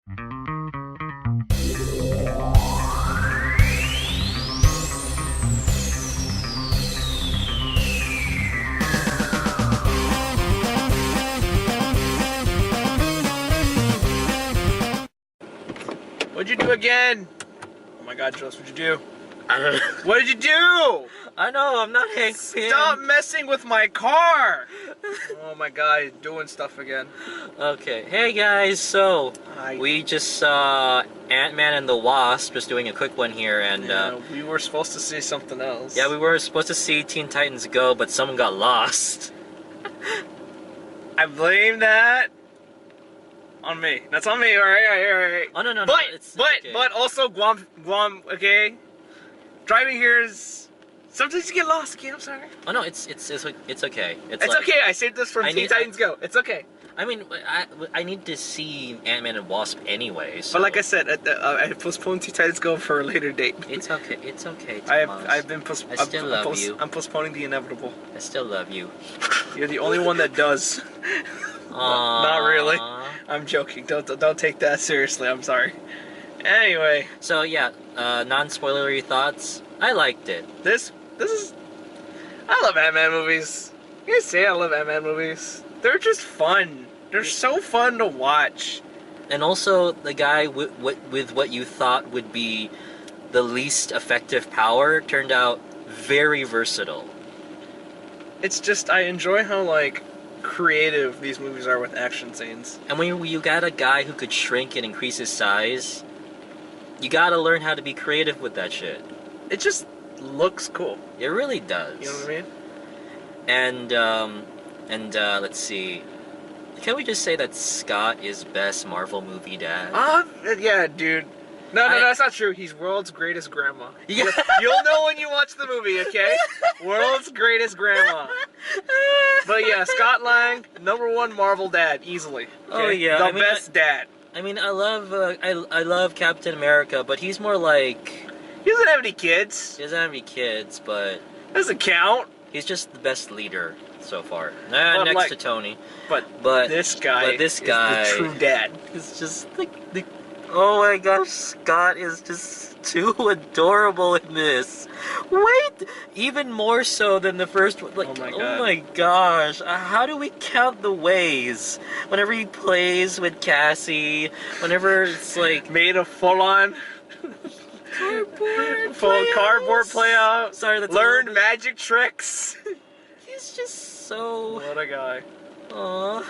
What'd you do again? Oh my God, Julz, what'd you do? I don't know. What did you do? I know, I'm not Hank Pym. Stop messing with my car! Oh my God, he's doing stuff again. Okay, hey guys, so we just saw Ant-Man and the Wasp, just doing a quick one here, and yeah, we were supposed to see something else. yeah, we were supposed to see Teen Titans Go, but someone got lost. I blame that on me. That's on me, alright. Oh no, But, it's okay. but also Guam, okay? Driving here is... Sometimes you get lost, okay? I'm sorry. Oh no, it's okay. It's Okay, like, I saved this from Teen Titans Go. It's okay. I mean, I need to see Ant-Man and Wasp anyway, so... But like I said, I postponed Teen Titans Go for a later date. It's okay, Thomas. I still love you. I'm postponing the inevitable. I still love you. You're the only one that does. Not really. I'm joking. Don't take that seriously. I'm sorry. Anyway. So yeah, non-spoilery thoughts. I liked it. This is... I love Ant-Man movies. You guys say I love Ant-Man movies. They're just fun. They're so fun to watch. And also, the guy with what you thought would be the least effective power turned out very versatile. It's just, I enjoy how, like, creative these movies are with action scenes. And when you got a guy who could shrink and increase his size, you gotta learn how to be creative with that shit. It just looks cool. It really does. You know what I mean? And let's see. Can we just say that Scott is best Marvel movie dad? Yeah, dude. No, that's not true. He's world's greatest grandma. Yeah. You'll know when you watch the movie, okay? World's greatest grandma. But yeah, Scott Lang, #1 Marvel dad, easily. Okay? Oh yeah, the best dad. I mean, I love Captain America, but he's more like... He doesn't have any kids. He doesn't have any kids, but... Doesn't count. He's just the best leader so far. Next to Tony. But this guy is the true dad. It's just the oh my gosh, Scott is just too adorable in this. Wait, even more so than the first one. Like, oh my gosh, how do we count the ways? Whenever he plays with Cassie, whenever it's like made a full-on cardboard playout. Sorry, that's learned magic tricks. He's just so... What a guy. Aww.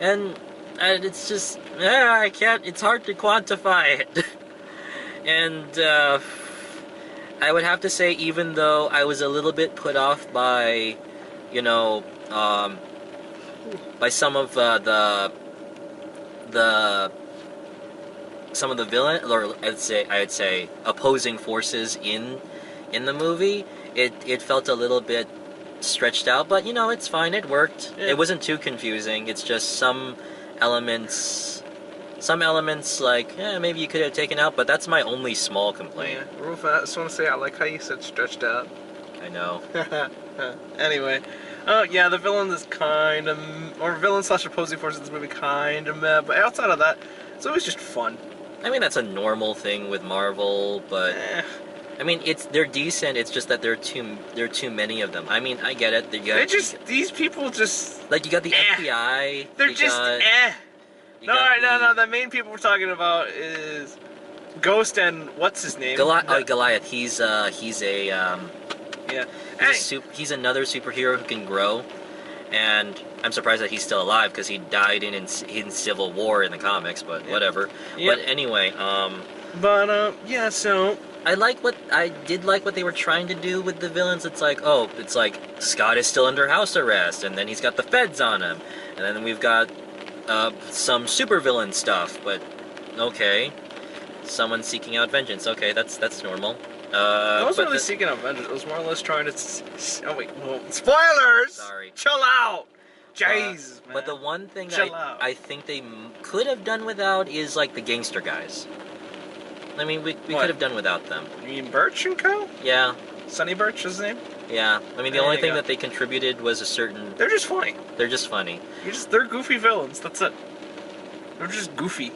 And it's just... I can't... It's hard to quantify it. And, I would have to say, even though I was a little bit put off by, you know, by some of some of the villain, or I'd say opposing forces in the movie, it felt a little bit stretched out, but you know, it's fine, it worked. Yeah. It wasn't too confusing. It's just some elements like, maybe you could have taken out, but that's my only small complaint. Yeah, real fast, I just want to say I like how you said stretched out. I know. Anyway, yeah, the villain is kind of, or villain / opposing force in this movie kind of meh, but outside of that, it's always just fun. I mean, that's a normal thing with Marvel, but I mean, they're decent. It's just that there are too many of them. I mean, I get it. These people just like, you got the FBI. They're just No. The main people we're talking about is Ghost and what's his name? Goliath. He's a yeah. He's another superhero who can grow, and I'm surprised that he's still alive because he died in Civil War in the comics. But whatever. Yep. But anyway, yeah. So I did like what they were trying to do with the villains. It's like Scott is still under house arrest, and then he's got the feds on him, and then we've got some supervillain stuff. But okay, someone seeking out vengeance. Okay, that's normal. I wasn't really seeking out vengeance. It was more or less trying to. Oh wait, well, spoilers. Sorry. Chill out. Jeez, man. But the one thing I think they could have done without is like the gangster guys. I mean, we could have done without them. You mean Birch and Co? Yeah. Sonny Birch is his name? Yeah. I mean, the only thing that they contributed was a certain... They're just funny. They're just funny. They're goofy villains, that's it. They're just goofy.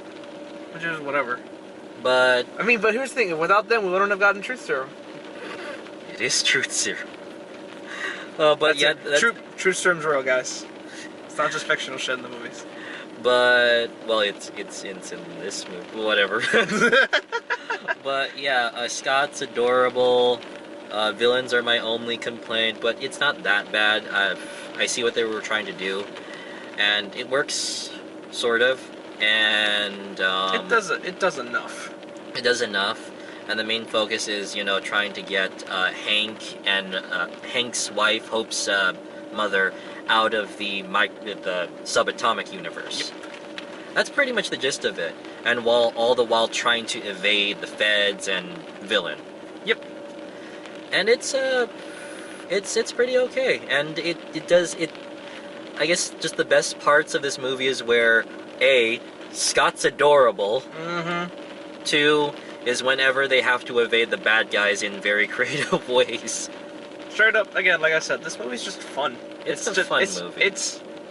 which is whatever. But I mean, but here's the thing: without them, we wouldn't have gotten Truth Serum. it is truth serum. But That's Truth Serum's real, guys. It's not just fictional shit in the movies. But well, it's in this movie, whatever. But yeah, Scott's adorable. Villains are my only complaint, but it's not that bad. I see what they were trying to do, and it works, sort of. And it does enough. It does enough, and the main focus is, you know, trying to get Hank and Hank's wife, Hope's mother, out of the subatomic universe. Yep. That's pretty much the gist of it, and all the while trying to evade the feds and villain. Yep. And it's pretty okay, and it does. I guess just the best parts of this movie is where Scott's adorable. Mm-hmm. 2 is whenever they have to evade the bad guys in very creative ways. Straight up, again, like I said, this movie's just fun. It's a fun movie.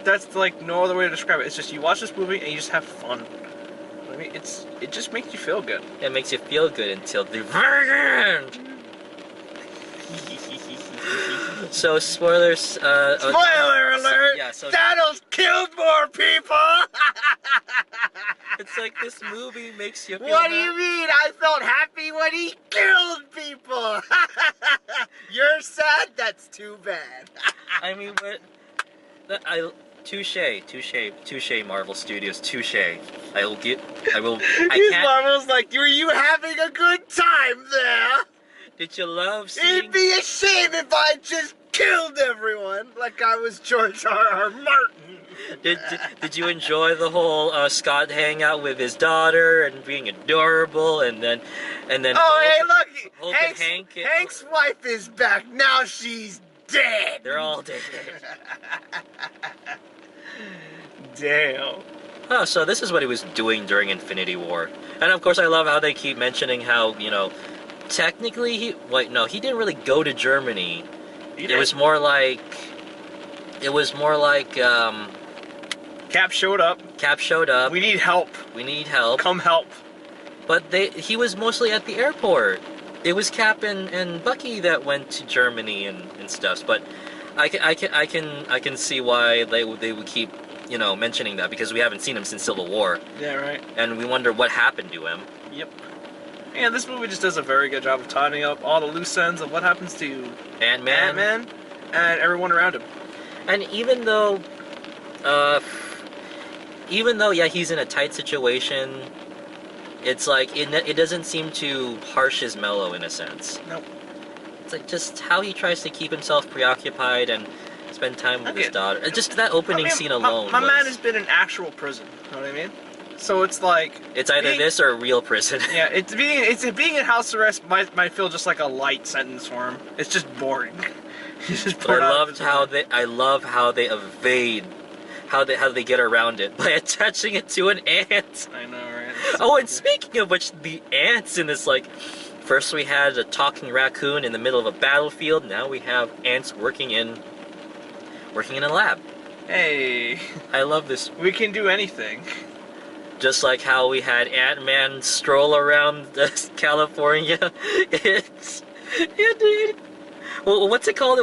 That's like no other way to describe it. It's just you watch this movie and you just have fun. I mean, it just makes you feel good. It makes you feel good until the very end. So spoilers. Spoiler alert! Yeah, so Thanos killed more people. it's like this movie makes you feel What do you mean? I felt happy when he killed people. You're sad? That's too bad. I mean, touche, Marvel Studios, touche. I can't. Marvel's like, were you having a good time there? Did you love seeing? It'd be a shame if I just killed everyone like I was George R.R. Martin. Did you enjoy the whole Scott hangout with his daughter and being adorable and then Oh, hey, look, Hank's wife is back. Now she's dead. They're all dead. Damn. Oh, so this is what he was doing during Infinity War. And of course I love how they keep mentioning how, you know, technically he didn't really go to Germany. It was more like Cap showed up. We need help. Come help. But he was mostly at the airport. It was Cap and Bucky that went to Germany and stuff. But I can see why they would keep, you know, mentioning that, because we haven't seen him since Civil War. Yeah, right. And we wonder what happened to him. Yep. And this movie just does a very good job of tying up all the loose ends of what happens to Ant-Man and everyone around him. And even though, yeah, he's in a tight situation, it's like, it doesn't seem to harsh his mellow in a sense. Nope. It's like just how he tries to keep himself preoccupied and spend time with his daughter. Just that opening scene alone. My man has been in actual prison, you know what I mean? So it's like... It's either this or real prison. Yeah, being in house arrest might feel just like a light sentence for him. It's just boring. I love how they evade, how they get around it by attaching it to an ant. I know, right? Oh, and speaking of which, the ants in this, like, first we had a talking raccoon in the middle of a battlefield. Now we have ants working in a lab. Hey, I love this. We can do anything. Just like how we had Ant-Man stroll around California. Well, what's it called?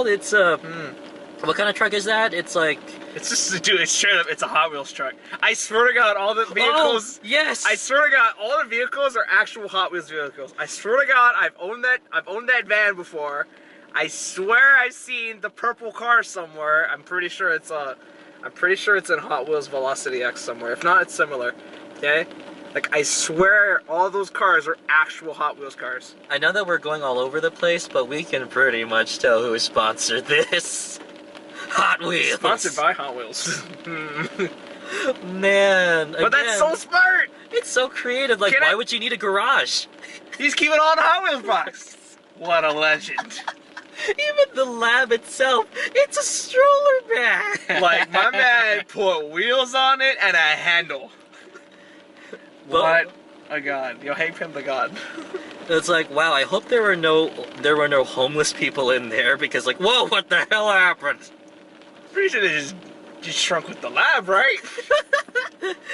It's what kind of truck is that? It's like... It's just, dude, it's straight up, it's a Hot Wheels truck. I swear to God, all the vehicles... Oh, yes! I swear to God, all the vehicles are actual Hot Wheels vehicles. I swear to God, I've owned that van before. I swear I've seen the purple car somewhere. I'm pretty sure it's in Hot Wheels Velocity X somewhere. If not, it's similar. Okay? Like, I swear all those cars are actual Hot Wheels cars. I know that we're going all over the place, but we can pretty much tell who sponsored this. Hot Wheels! Sponsored by Hot Wheels. Man, but that's so smart! It's so creative. Like, why would you need a garage? He's keeping it all in the Hot Wheels box. What a legend. Even the lab itself, it's a stroller bag. Like, my man put wheels on it and a handle. What a god. Yo, Hank Pym the god. It's like, wow, I hope there were no homeless people in there, because like, whoa, what the hell happened? Pretty sure they just You shrunk with the lab, right?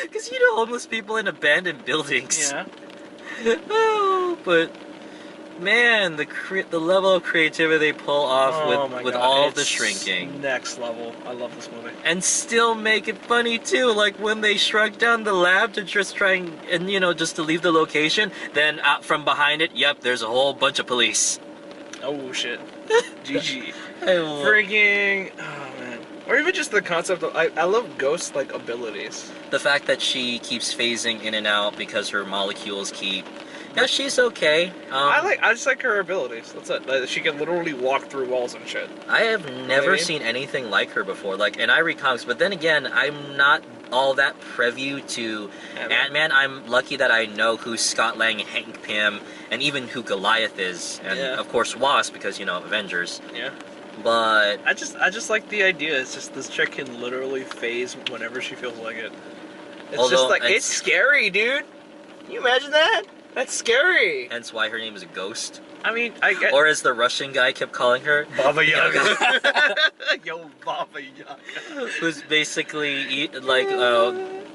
Because you know homeless people in abandoned buildings. Yeah. Oh, but man, the level of creativity they pull off with all of the shrinking. Next level. I love this movie. And still make it funny too, like when they shrunk down the lab to just try and you know, just to leave the location, then out from behind it, yep, there's a whole bunch of police. Oh shit. GG. I love Freaking, oh man. Or even just the concept of, I love ghost like abilities. the fact that she keeps phasing in and out because her molecules keep. Yeah, she's okay. I just like her abilities. That's it. Like, she can literally walk through walls and shit. I have never seen anything like her before. Like, and I read comics, but then again, I'm not all that preview to Ant-Man. I'm lucky that I know who Scott Lang, Hank Pym, and even who Goliath is, and of course Wasp because you know Avengers. Yeah. But I just like the idea. It's just this chick can literally phase whenever she feels like it. It's just like it's scary, dude. Can you imagine that? That's scary. Hence why her name is a ghost. I mean, I get. Or as the Russian guy kept calling her, Baba Yaga. Yo, Baba Yaga. who's basically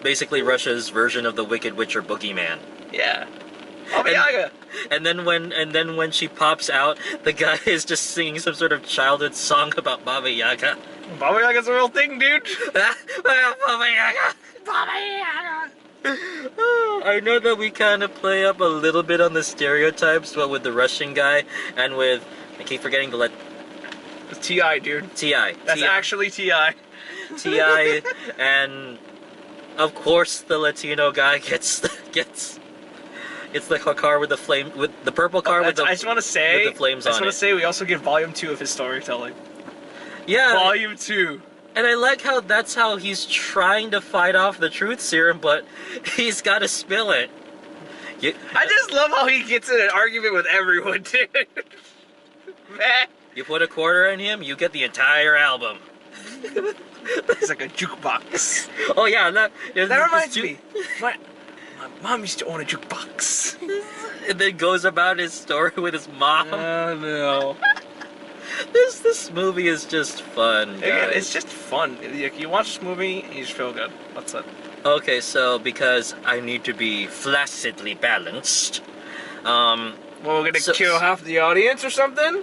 basically Russia's version of the Wicked Witch or Boogeyman. Yeah. Baba Yaga. And then when she pops out, the guy is just singing some sort of childhood song about Baba Yaga. Baba Yaga's a real thing, dude. Baba Yaga. Baba Yaga. I know that we kind of play up a little bit on the stereotypes, but with the Russian guy and with I keep forgetting to let It's T.I., dude. T.I. That's actually T.I. T.I. and of course the Latino guy gets the car with the flame with the purple car with the I just want to say with the flames on it. I just want to say we also get volume 2 of his storytelling. Yeah. Volume 2. And I like how that's how he's trying to fight off the truth serum, but he's got to spill it. I just love how he gets in an argument with everyone, dude. Man. You put a quarter in him, you get the entire album. It's like a jukebox. Oh yeah, that reminds me. My mom used to own a jukebox. And then goes about his story with his mom. Oh no. This movie is just fun, guys. Again, it's just fun. You watch this movie, you just feel good. That's it. Okay, so because I need to be flaccidly balanced, well, we're gonna kill half the audience or something?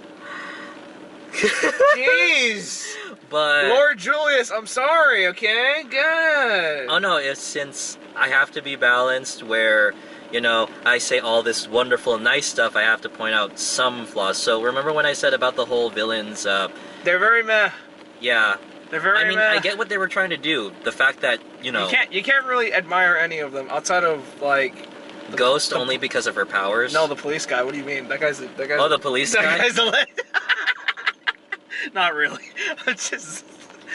Jeez! But Lord Julius, I'm sorry, okay? Good. Oh no, it's since I have to be balanced where, you know, I say all this wonderful, nice stuff, I have to point out some flaws. So remember when I said about the whole villains, they're very meh. Yeah. They're very meh. I get what they were trying to do. The fact that, you know... You can't really admire any of them outside of, like... Ghost only because of her powers? No, the police guy. What do you mean? That guy's oh, the police guy? That guy's the... Not really. Just...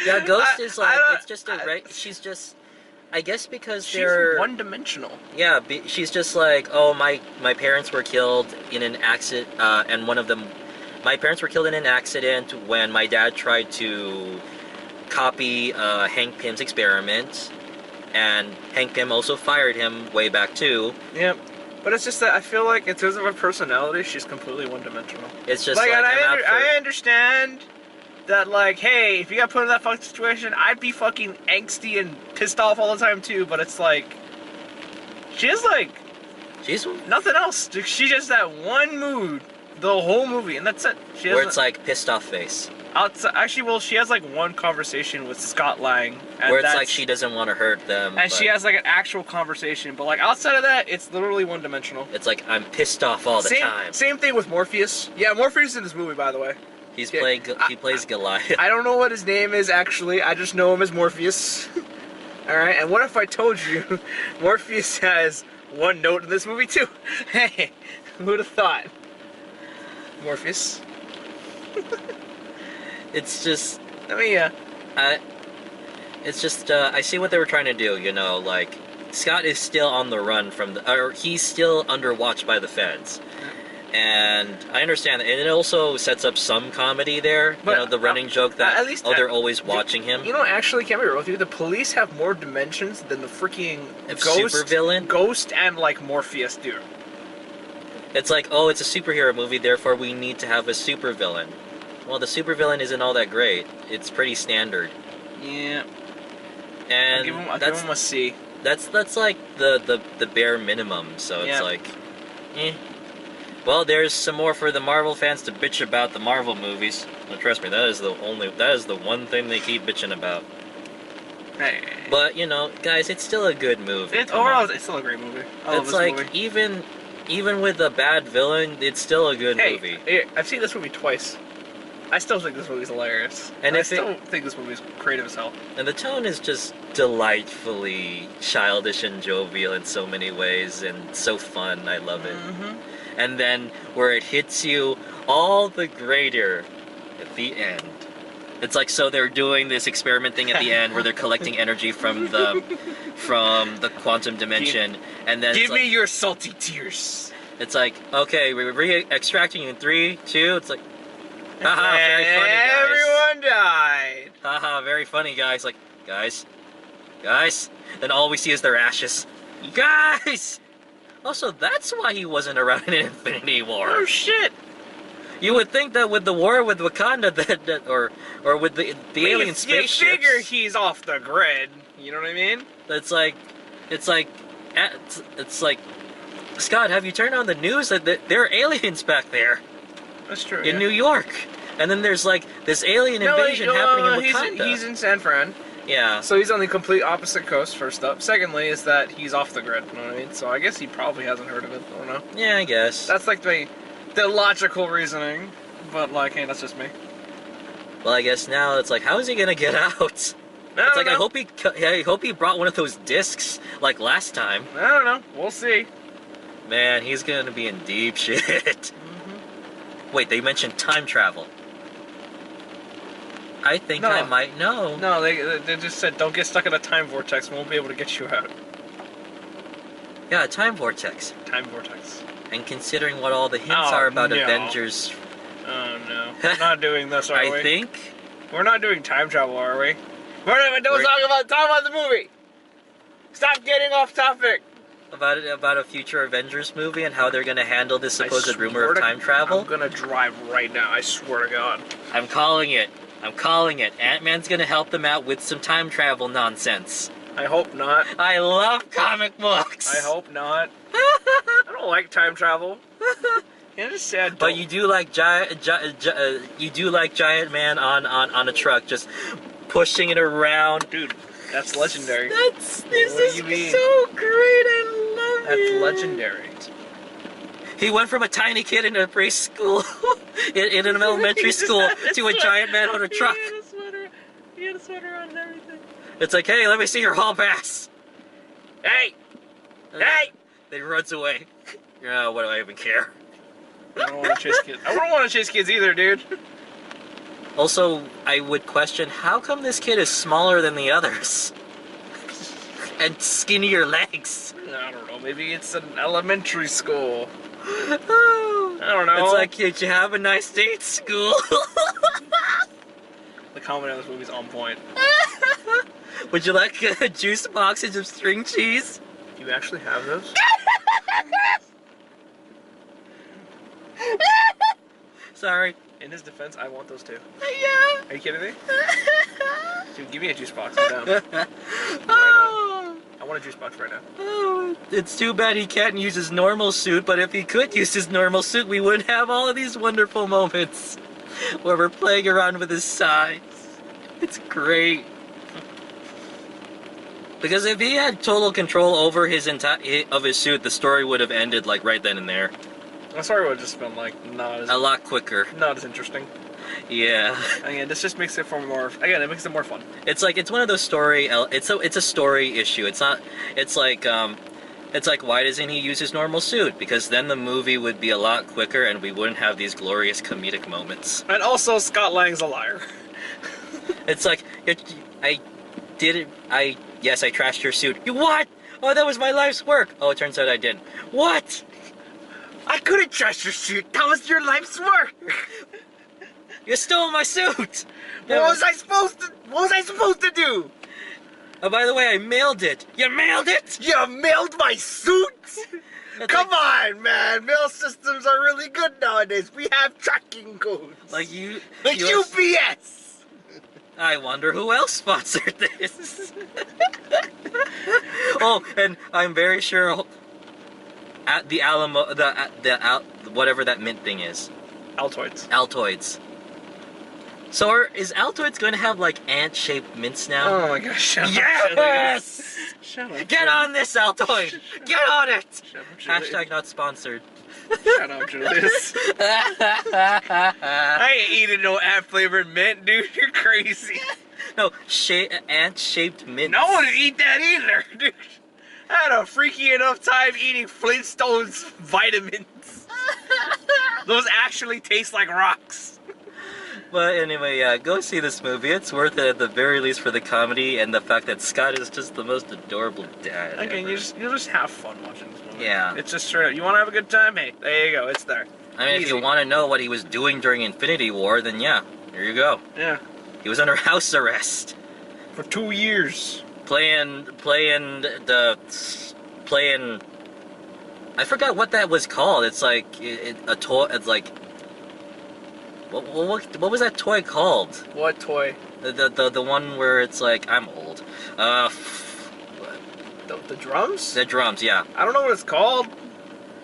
Yeah, Ghost is like, it's just she's just... I guess because she's they're... one-dimensional. Yeah, she's just like, oh, my parents were killed in an accident, and one of them... My parents were killed in an accident when my dad tried to copy Hank Pym's experiment, and Hank Pym also fired him way back too. Yep. But it's just that I feel like in terms of her personality, she's completely one-dimensional. It's just like I understand that, like, hey, if you got put in that fucking situation, I'd be fucking angsty and pissed off all the time too, but it's like, she's nothing else. She just that one mood the whole movie, and that's it. Where it's like pissed off face. Actually, well, she has like one conversation with Scott Lang. And where it's like she doesn't want to hurt them. And she has like an actual conversation, but like outside of that, it's literally one-dimensional. It's like, I'm pissed off all the time. Same thing with Morpheus. Yeah, Morpheus in this movie, by the way. He plays Goliath. I don't know what his name is, actually. I just know him as Morpheus. Alright, and what if I told you Morpheus has one note in this movie, too? Hey, who'd have thought? Morpheus. It's just... I mean, yeah. It's just, I see what they were trying to do, you know, like, Scott is still on the run from or he's still under watch by the feds. And I understand that, and it also sets up some comedy there, but, you know, the running joke that, at least, they're always watching him. You know, actually, can't be real with you, the police have more dimensions than the freaking supervillain? Ghost and, like, Morpheus do. It's like, oh, it's a superhero movie, therefore we need to have a supervillain. Well, the supervillain isn't all that great. It's pretty standard. Yeah. And I'll give him a C. That's like the bare minimum. So it's like, eh. Well, there's some more for the Marvel fans to bitch about the Marvel movies. Well, trust me, that is the one thing they keep bitching about. Hey. But you know, guys, it's still a good movie. Overall, it's still a great movie. I love It's this like movie. even with a bad villain, it's still a good movie. Hey, I've seen this movie twice. I still think this movie's hilarious. And I still think this movie's creative as hell. And the tone is just delightfully childish and jovial in so many ways, and so fun. I love it. Mm-hmm. And then where it hits you all the greater at the end. It's like, so they're doing this experiment thing at the end where they're collecting energy from the quantum dimension, and then give me your salty tears. It's like, okay, we're re-extracting you in 3, 2. It's like, haha, very funny, guys. Everyone died. Haha, very funny, guys. Like, guys. Then all we see is their ashes. Guys. Also, that's why he wasn't around in Infinity War. Oh shit. You would think that with the war with Wakanda, or with the alien spaceships, you figure he's off the grid. You know what I mean? It's like, Scott, have you turned on the news that there are aliens back there? That's true. In New York, and then there's like this alien invasion happening in Wakanda. He's in San Fran. Yeah. So he's on the complete opposite coast. First up. Secondly, is that he's off the grid. You know what I mean? So I guess he probably hasn't heard of it. I don't know. Yeah, I guess. That's like the logical reasoning, but like, hey, that's just me. Well, I guess now it's like, how is he gonna get out? It's like, I hope he brought one of those discs like last time. I don't know. We'll see. Man, he's gonna be in deep shit. Mm-hmm. Wait, they mentioned time travel. I think I might know. No, they just said don't get stuck in a time vortex. We won't be able to get you out. Yeah, time vortex. Time vortex. And considering what all the hints are about Avengers... Oh no. We're not doing this, are we? I think... We're not doing time travel, are we? Don't talk about the movie! Stop getting off topic! About a future Avengers movie and how they're gonna handle this supposed rumor of time travel? I'm gonna drive right now, I swear to God. I'm calling it. Ant-Man's gonna help them out with some time travel nonsense. I hope not. I love comic books! I hope not. I don't like time travel. Can I just say I don't? But you do like giant man on a truck just pushing it around. Dude, that's legendary. This is so great, I love it. That's legendary. He went from a tiny kid in a preschool, in an elementary school, to a giant man on a truck. He had a sweater on and everything. It's like, hey, let me see your hall pass. Hey! Hey! Then he runs away. Oh, what do I even care? I don't want to chase kids. I wouldn't want to chase kids either, dude. Also, I would question, how come this kid is smaller than the others? And skinnier legs? I don't know, maybe it's an elementary school. Oh, I don't know. It's like, did you have a nice day at school? The comedy of this movie's on point. Would you like a juice box and some string cheese? Do you actually have those? Sorry. In his defense, I want those too. Yeah. Are you kidding me? Dude, give me a juice box. I'm down. Oh. I want a juice box right now. Oh, it's too bad he can't use his normal suit, but if he could use his normal suit, we wouldn't have all of these wonderful moments where we're playing around with his size. It's great. Because if he had total control over his suit, the story would have ended like right then and there. The story would have just been like a lot quicker. Not as interesting. Yeah. Again, this just makes it more fun. It's like, it's one of those it's a story issue. It's not, it's like why doesn't he use his normal suit? Because then the movie would be a lot quicker and we wouldn't have these glorious comedic moments. And also, Scott Lang's a liar. It's like, yes, I trashed your suit. You what? Oh, that was my life's work. Oh, it turns out I didn't. What? I couldn't trash your suit. That was your life's work. You stole my suit. What was I supposed to do? Oh, by the way, I mailed it. You mailed it? You mailed my suit? Come on, man. Mail systems are really good nowadays. We have tracking codes. Like UPS. I wonder who else sponsored this. Oh, and I'm very sure at the Alamo, whatever that mint thing is. Altoids. Altoids. So is Altoids going to have like ant-shaped mints now? Oh my gosh! Shut up, Yes! Shut up, Get on this, Altoid! Get on it! Shut up, Julius. Hashtag not sponsored. Shut up, Julius. I ain't eating no ant-flavored mint, dude. You're crazy. No, ant-shaped mints. No one would eat that either, dude. I had a freaky enough time eating Flintstones vitamins. Those actually taste like rocks. But anyway, yeah, go see this movie. It's worth it at the very least for the comedy and the fact that Scott is just the most adorable dad. Again, ever. you'll just have fun watching this movie. Yeah. It's just straight up. You want to have a good time? Hey, there you go. It's there. I mean, if you want to know what he was doing during Infinity War, then yeah, here you go. Yeah. He was under house arrest. For 2 years. Playing. I forgot what that was called. It's like a toy. It's like. What was that toy called? What toy? The one where it's like I'm old. The drums? The drums, yeah. I don't know what it's called.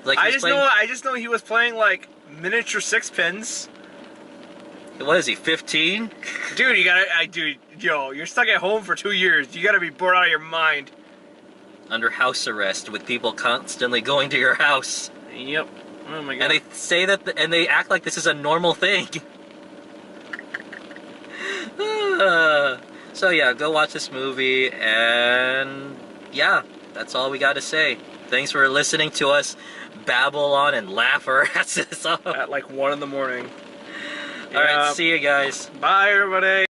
Like I just know he was playing like miniature 6-pins. What is he? 15? Dude, you're stuck at home for 2 years. You gotta be bored out of your mind. Under house arrest with people constantly going to your house. Yep. Oh my god. And they say that, and they act like this is a normal thing. So yeah, go watch this movie, and yeah, that's all we got to say. Thanks for listening to us babble on and laugh our asses off. At like 1 in the morning. Alright, see you guys. Bye everybody.